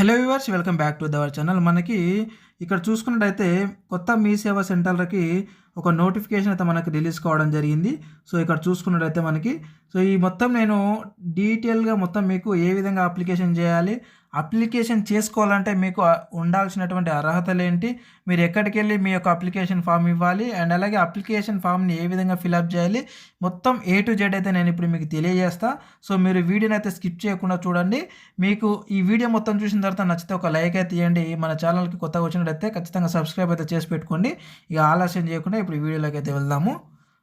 Hello viewers, welcome back to our channel. మనకి ఇక్కడ చూసుకున్నట్టయితే కొత్త మీ సేవా సెంటర్లకి ఒక నోటిఫికేషన్ అయితే మనకి రిలీజ్ కావడం జరిగింది. సో ఇక్కడ చూసుకున్నట్టయితే మనకి ఈ మొత్తం నేను డీటెయిల్గా మొత్తం మీకు ఏ విధంగా అప్లికేషన్ చేయాలి, అప్లికేషన్ చేసుకోవాలంటే మీకు ఉండాల్సినటువంటి అర్హతలేంటి, మీరు ఎక్కడికి వెళ్ళి మీ యొక్క అప్లికేషన్ ఫామ్ ఇవ్వాలి, అండ్ అలాగే అప్లికేషన్ ఫామ్ని ఏ విధంగా ఫిలప్ చేయాలి, మొత్తం ఏ టు జెడ్ అయితే నేను ఇప్పుడు మీకు తెలియజేస్తా. సో మీరు వీడియోని అయితే స్కిప్ చేయకుండా చూడండి. మీకు ఈ వీడియో మొత్తం చూసిన తర్వాత నచ్చితే ఒక లైక్ అయితే ఇవ్వండి. మన ఛానల్కి కొత్తగా వచ్చినట్టయితే ఖచ్చితంగా సబ్స్క్రైబ్ అయితే చేసి పెట్టుకోండి. ఇక ఆలస్యం చేయకుండా ఇప్పుడు వీడియోలోకి అయితే వెళ్దాము.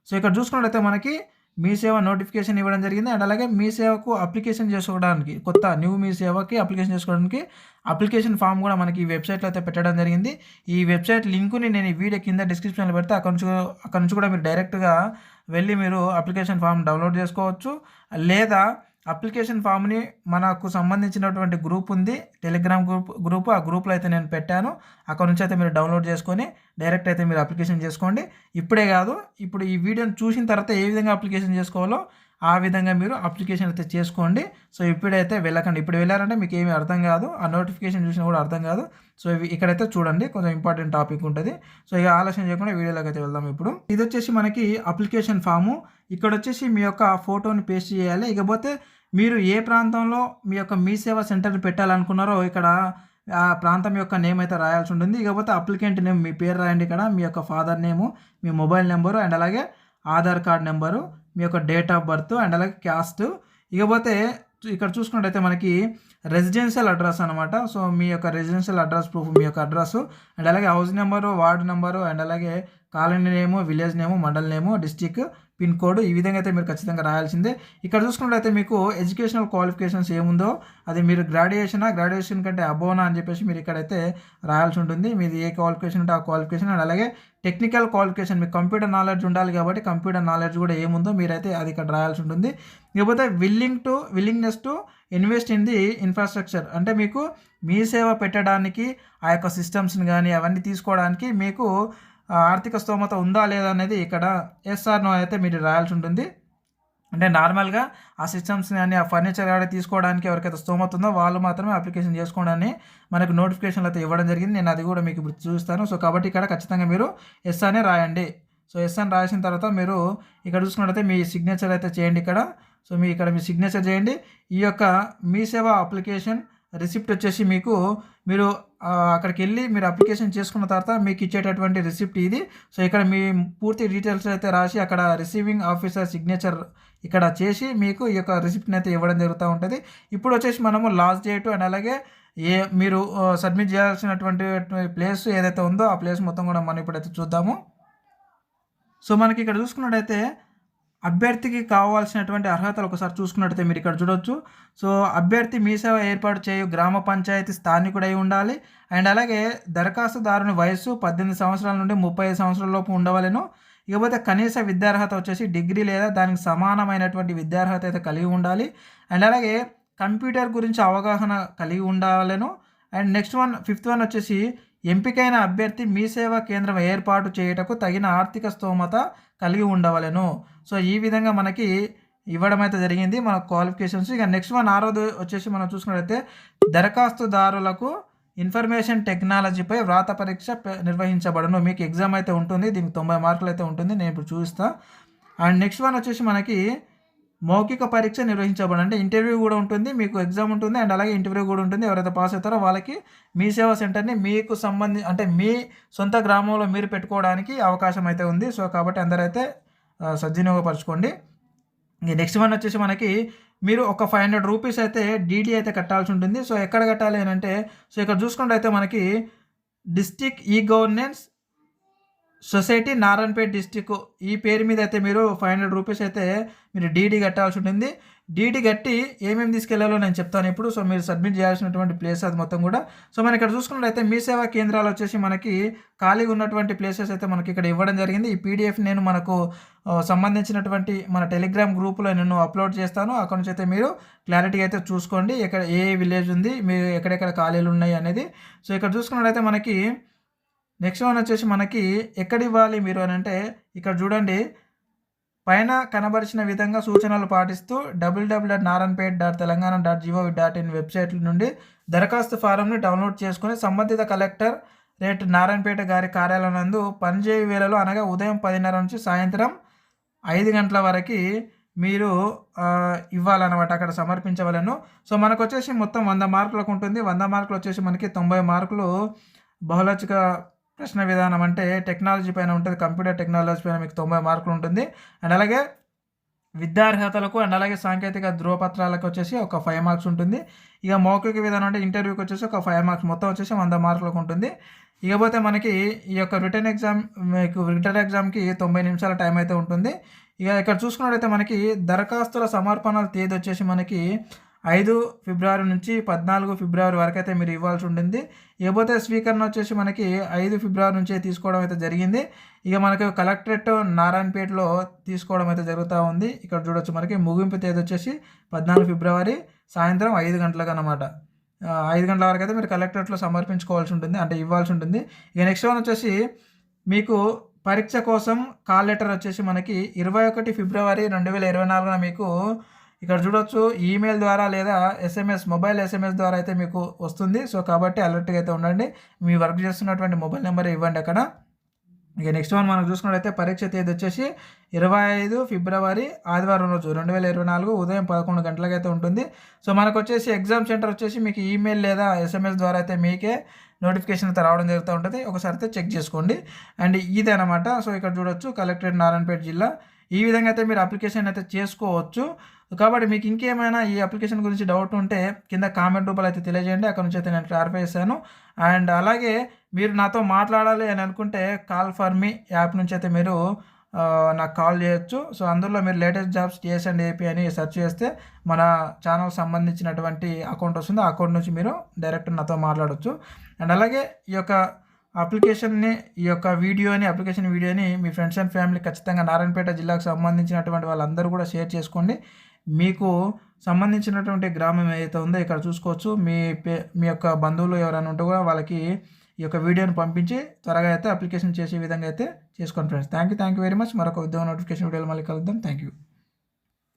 సో ఇక్కడ చూసుకున్నట్టయితే మనకి మీ సేవ నోటిఫికేషన్ ఇవ్వడం జరిగింది. అండ్ అలాగే మీ సేవకు అప్లికేషన్ చేసుకోవడానికి కొత్త మీ సేవకి అప్లికేషన్ చేసుకోవడానికి అప్లికేషన్ ఫామ్ కూడా మనకి ఈ వెబ్సైట్లో అయితే పెట్టడం జరిగింది. ఈ వెబ్సైట్ లింకుని నేను ఈ వీడియో కింద డిస్క్రిప్షన్లో పెడితే అక్కడ నుంచి కూడా మీరు డైరెక్ట్గా వెళ్ళి మీరు అప్లికేషన్ ఫామ్ డౌన్లోడ్ చేసుకోవచ్చు. లేదా అప్లికేషన్ ఫామ్ని మనకు సంబంధించినటువంటి గ్రూప్ ఉంది, టెలిగ్రామ్ గ్రూప్ ఆ గ్రూప్లో అయితే నేను పెట్టాను. అక్కడ నుంచి అయితే మీరు డౌన్లోడ్ చేసుకొని డైరెక్ట్ అయితే మీరు అప్లికేషన్ చేసుకోండి. ఇప్పుడే కాదు, ఇప్పుడు ఈ వీడియోని చూసిన తర్వాత ఏ విధంగా అప్లికేషన్ చేసుకోవాలో ఆ విధంగా మీరు అప్లికేషన్ అయితే చేసుకోండి. సో ఇప్పుడైతే వెళ్ళకండి. ఇప్పుడు వెళ్ళారంటే మీకు ఏమీ అర్థం కాదు, ఆ నోటిఫికేషన్ చూసినా కూడా అర్థం కాదు. సో ఇక్కడైతే చూడండి, కొంచెం ఇంపార్టెంట్ టాపిక్ ఉంటుంది. సో ఇక ఆలస్యం చేయకుండా వీడియోలోకి అయితే వెళ్దాం. ఇప్పుడు ఇది వచ్చేసి మనకి అప్లికేషన్ ఫాము. ఇక్కడ వచ్చేసి మీ యొక్క ఫోటోని పేస్ట్ చేయాలి. ఇకపోతే మీరు ఏ ప్రాంతంలో మీ యొక్క మీ సేవా సెంటర్ని పెట్టాలనుకున్నారో ఇక్కడ ఆ ప్రాంతం యొక్క నేమ్ అయితే రాయాల్సి ఉంటుంది. ఇకపోతే అప్లికెంట్ నేమ్, మీ పేరు రాయండి. ఇక్కడ మీ యొక్క father name, me mobile number, and అలాగే ఆధార్ కార్డ్ నెంబరు, మీ యొక్క డేట్ ఆఫ్ బర్త్, అండ్ అలాగే క్యాస్ట్. ఇకపోతే ఇక్కడ చూసుకున్నట్టయితే మనకి రెసిడెన్షియల్ అడ్రస్ అనమాట. సో మీ యొక్క రెసిడెన్షియల్ అడ్రస్ ప్రూఫ్, మీ యొక్క అడ్రస్, అండ్ అలాగే house number, ward number, and అలాగే కాలనీ నేము, విలేజ్ నేము, మండల్ నేము, డిస్టిక్, పిన్ కోడ్, ఈ విధంగా అయితే మీరు ఖచ్చితంగా రాయాల్సిందే. ఇక్కడ చూసుకున్నట్లయితే మీకు ఎడ్యుకేషనల్ క్వాలిఫికేషన్స్ ఏముందో అది మీరు గ్రాడ్యుయేషన్ కంటే అబోనా అని చెప్పేసి మీరు ఇక్కడైతే రాయాల్సి ఉంటుంది. మీది ఏ క్వాలిఫికేషన్ ఉంటే ఆ క్వాలిఫికేషన్, అండ్ అలాగే టెక్నికల్ క్వాలిఫికేషన్, మీకు కంప్యూటర్ నాలెడ్జ్ ఉండాలి కాబట్టి కంప్యూటర్ నాలెడ్జ్ కూడా ఏముందో మీరైతే అది ఇక్కడ రాయాల్సి ఉంటుంది. ఇకపోతే willingness to invest in the infrastructure, అంటే మీకు మీ సేవ పెట్టడానికి ఆ యొక్క సిస్టమ్స్ని కానీ అవన్నీ తీసుకోవడానికి మీకు ఆర్థిక స్తోమత ఉందా లేదా అనేది ఇక్కడ ఎస్ఆర్ నో అయితే మీరు రాయాల్సి ఉంటుంది. అంటే నార్మల్గా ఆ సిస్టమ్స్ కానీ ఆ ఫర్నిచర్ కానీ తీసుకోవడానికి ఎవరికైతే స్తోమత ఉందో వాళ్ళు మాత్రమే అప్లికేషన్ చేసుకోవడాన్ని మనకు నోటిఫికేషన్లు అయితే ఇవ్వడం జరిగింది. నేను అది కూడా మీకు ఇప్పుడు చూస్తాను. సో కాబట్టి ఇక్కడ ఖచ్చితంగా మీరు ఎస్ అనే రాయండి. సో ఎస్ అని రాసిన తర్వాత మీరు ఇక్కడ చూసుకున్నట్లయితే మీ సిగ్నేచర్ అయితే చేయండి ఇక్కడ. సో మీ సిగ్నేచర్ చేయండి. ఈ యొక్క మీ సేవ అప్లికేషన్ రిసిప్ట్ వచ్చేసి మీరు అక్కడికి వెళ్ళి మీరు అప్లికేషన్ చేసుకున్న తర్వాత మీకు ఇచ్చేటటువంటి రిసిప్ట్ ఇది. సో ఇక్కడ మీ పూర్తి డీటెయిల్స్ అయితే రాసి అక్కడ రిసీవింగ్ ఆఫీసర్ సిగ్నేచర్ ఇక్కడ చేసి మీకు ఈ యొక్క రిసిప్ట్ని అయితే ఇవ్వడం జరుగుతూ ఉంటుంది. ఇప్పుడు వచ్చేసి మనము లాస్ట్ డేట్, అండ్ అలాగే మీరు సబ్మిట్ చేయాల్సినటువంటి ప్లేస్ ఏదైతే ఉందో ఆ ప్లేస్ మొత్తం కూడా మనం ఇప్పుడైతే చూద్దాము. సో మనకి ఇక్కడ చూసుకున్నట్టయితే అభ్యర్థికి కావాల్సినటువంటి అర్హతలు ఒకసారి చూసుకున్నట్టయితే మీరు ఇక్కడ చూడొచ్చు. సో అభ్యర్థి మీ సేవ ఏర్పాటు చేయు గ్రామ పంచాయతీ స్థానికుడై ఉండాలి. అండ్ అలాగే దరఖాస్తుదారుని వయస్సు 18 సంవత్సరాల నుండి 35 సంవత్సరాల లోపు ఉండవలెను. ఇకపోతే కనీస విద్యార్హత వచ్చేసి డిగ్రీ లేదా దానికి సమానమైనటువంటి విద్యార్హత అయితే కలిగి ఉండాలి. అండ్ అలాగే కంప్యూటర్ గురించి అవగాహన కలిగి ఉండాలను. అండ్ నెక్స్ట్ ఫిఫ్త్ వన్ వచ్చేసి ఎంపికైన అభ్యర్థి మీ సేవా కేంద్రం ఏర్పాటు చేయుటకు తగిన ఆర్థిక స్తోమత కలిగి ఉండవలెను. సో ఈ విధంగా మనకి ఇవ్వడం అయితే జరిగింది మన క్వాలిఫికేషన్స్. ఇక నెక్స్ట్ ఆరోది వచ్చేసి మనం చూసుకున్నట్లయితే దరఖాస్తుదారులకు ఇన్ఫర్మేషన్ టెక్నాలజీపై వ్రాత పరీక్ష నిర్వహించబడను. మీకు ఎగ్జామ్ అయితే ఉంటుంది, దీనికి 90 మార్కులు అయితే ఉంటుంది, నేను ఇప్పుడు చూపిస్తాను. అండ్ నెక్స్ట్ వచ్చేసి మనకి మౌఖిక పరీక్ష నిర్వహించబడి, అంటే ఇంటర్వ్యూ కూడా ఉంటుంది, మీకు ఎగ్జామ్ ఉంటుంది, అండ్ అలాగే ఇంటర్వ్యూ కూడా ఉంటుంది. ఎవరైతే పాస్ అవుతారో వాళ్ళకి మీ సేవా సెంటర్ని మీకు అంటే మీ సొంత గ్రామంలో మీరు పెట్టుకోవడానికి అవకాశం అయితే ఉంది. సో కాబట్టి అందరైతే సద్వినియోగపరచుకోండి. నెక్స్ట్ వచ్చేసి మనకి మీరు ఒక 500 రూపీస్ అయితే డీడీ అయితే కట్టాల్సి ఉంటుంది. సో ఎక్కడ కట్టాలి అని అంటే, సో ఇక్కడ చూసుకుంటే అయితే మనకి district e governance society Narayanpet district ఈ పేరు మీద అయితే మీరు 500 రూపీస్ అయితే మీరు డీడీ కట్టాల్సి ఉంటుంది. డీడీ కట్టి ఏమేమి తీసుకెళ్లాలో నేను చెప్తాను ఇప్పుడు. సో మీరు సబ్మిట్ చేయాల్సినటువంటి ప్లేస్ అది మొత్తం కూడా. సో మనం ఇక్కడ చూసుకున్నట్లయితే మీ సేవా కేంద్రాలు వచ్చేసి మనకి ఖాళీగా ఉన్నటువంటి ప్లేసెస్ అయితే మనకి ఇక్కడ ఇవ్వడం జరిగింది. ఈ పీడిఎఫ్ నేను మనకు సంబంధించినటువంటి మన టెలిగ్రామ్ గ్రూప్లో నేను అప్లోడ్ చేస్తాను. అక్కడ నుంచి అయితే మీరు క్లారిటీగా అయితే చూసుకోండి ఎక్కడ ఏ విలేజ్ ఉంది, మీరు ఎక్కడెక్కడ ఖాళీలు ఉన్నాయి అనేది. సో ఇక్కడ చూసుకున్నట్లయితే మనకి నెక్స్ట్ వచ్చేసి మనకి ఎక్కడ ఇవ్వాలి మీరు అని అంటే, ఇక్కడ చూడండి పైన కనబరిచిన విధంగా సూచనలు పాటిస్తూ www.naranpet.telangana.gov.in వెబ్సైట్ల నుండి దరఖాస్తు ఫారంని డౌన్లోడ్ చేసుకుని సంబంధిత కలెక్టర్ రేట్ నారాయణపేట గారి కార్యాలయం నందు పనిచేయ వేళలో అనగా ఉదయం 10:30 నుంచి సాయంత్రం 5 గంటల వరకు మీరు ఇవ్వాలన్నమాట, అక్కడ సమర్పించవలను. సో మనకు వచ్చేసి మొత్తం 100 మార్కులకు ఉంటుంది. 100 మార్కులు వచ్చేసి మనకి 90 మార్కులు బహుళచిక ప్రశ్న విధానం అంటే టెక్నాలజీ పైన ఉంటుంది. కంప్యూటర్ టెక్నాలజీ పైన మీకు 90 మార్కులు ఉంటుంది. అండ్ అలాగే విద్యార్హతలకు అండ్ అలాగే సాంకేతిక ధృవపత్రాలకు వచ్చేసి ఒక 5 మార్క్స్ ఉంటుంది. ఇక మౌఖిక విధానం అంటే ఇంటర్వ్యూకి వచ్చేసి ఒక 5 మార్క్స్, మొత్తం వచ్చేసి 100 మార్కులకు ఉంటుంది. ఇకపోతే మనకి ఈ యొక్క రిటర్న్ ఎగ్జామ్కి 90 నిమిషాల టైం అయితే ఉంటుంది. ఇక ఇక్కడ చూసుకున్నట్టయితే మనకి దరఖాస్తుల సమర్పణల తేదీ వచ్చేసి మనకి 5 ఫిబ్రవరి నుంచి 14 ఫిబ్రవరి వరకు అయితే మీరు ఇవ్వాల్సి ఉంటుంది. ఇకపోతే స్వీకరణ వచ్చేసి మనకి 5 ఫిబ్రవరి నుంచే తీసుకోవడం అయితే జరిగింది. ఇక మనకి కలెక్టరేట్ నారాయణపేటలో తీసుకోవడం అయితే జరుగుతూ ఉంది. ఇక్కడ చూడొచ్చు మనకి ముగింపు తేదీ వచ్చేసి 14 ఫిబ్రవరి సాయంత్రం 5 గంటలకు అన్నమాట. 5 గంటల వరకు అయితే మీరు కలెక్టరేట్లో సమర్పించుకోవాల్సి ఉంటుంది, అంటే ఇవ్వాల్సి ఉంటుంది. ఇక నెక్స్ట్ వన్ వచ్చేసి మీకు పరీక్ష కోసం కాల్ లెటర్ వచ్చేసి మనకి 21 ఫిబ్రవరి 2024 మీకు ఇక్కడ చూడొచ్చు ఈమెయిల్ ద్వారా లేదా మొబైల్ ఎస్ఎంఎస్ ద్వారా అయితే మీకు వస్తుంది. సో కాబట్టి అలర్ట్గా అయితే ఉండండి. మీ వర్క్ చేస్తున్నటువంటి మొబైల్ నెంబర్ ఇవ్వండి అక్కడ. ఇక నెక్స్ట్ వన్ మనం చూసుకున్నట్లయితే పరీక్ష తేదీ వచ్చేసి 25 ఫిబ్రవరి ఆదివారం రోజు 2024 ఉదయం 11 గంటలకు అయితే ఉంటుంది. సో మనకు వచ్చేసి ఎగ్జామ్ సెంటర్ వచ్చేసి మీకు ఈమెయిల్ లేదా ఎస్ఎంఎస్ ద్వారా అయితే మీకే నోటిఫికేషన్ అయితే రావడం జరుగుతూ ఉంటుంది. ఒకసారి అయితే చెక్ చేసుకోండి. అండ్ ఇదే అనమాట. సో ఇక్కడ చూడొచ్చు కలెక్టరేట్ నారాయణపేట జిల్లా. ఈ విధంగా అయితే మీరు అప్లికేషన్ అయితే చేసుకోవచ్చు. కాబట్టి మీకు ఇంకేమైనా ఈ అప్లికేషన్ గురించి డౌట్ ఉంటే కింద కామెంట్ రూపాయలు అయితే తెలియజేయండి. అక్కడ నుంచి అయితే నేను క్లారిఫై చేశాను. అండ్ అలాగే మీరు నాతో మాట్లాడాలి అని అనుకుంటే కాల్ ఫర్ మీ యాప్ నుంచి అయితే మీరు నాకు కాల్ చేయొచ్చు. సో అందులో మీరు latest jobs TS and AP అని సెర్చ్ చేస్తే మన ఛానల్ సంబంధించినటువంటి అకౌంట్ వస్తుంది. ఆ అకౌంట్ నుంచి మీరు డైరెక్ట్ నాతో మాట్లాడవచ్చు. అండ్ అలాగే ఈ యొక్క అప్లికేషన్ వీడియోని మీ ఫ్రెండ్స్ అండ్ ఫ్యామిలీ ఖచ్చితంగా నారాయణపేట జిల్లాకు సంబంధించినటువంటి వాళ్ళందరూ కూడా షేర్ చేసుకోండి. మీకు సంబంధించినటువంటి గ్రామం ఏదైతే ఉందో ఇక్కడ చూసుకోవచ్చు. మీ యొక్క బంధువులు ఎవరైనా ఉంటే కూడా వాళ్ళకి ఈ యొక్క వీడియోని పంపించి త్వరగా అయితే అప్లికేషన్ చేసే విధంగా అయితే చేసుకోండి friends. Thank you very much. మరొక ఉద్యోగ నోటిఫికేషన్ వీడియోలో మళ్ళీ కలుద్దాం. Thank you.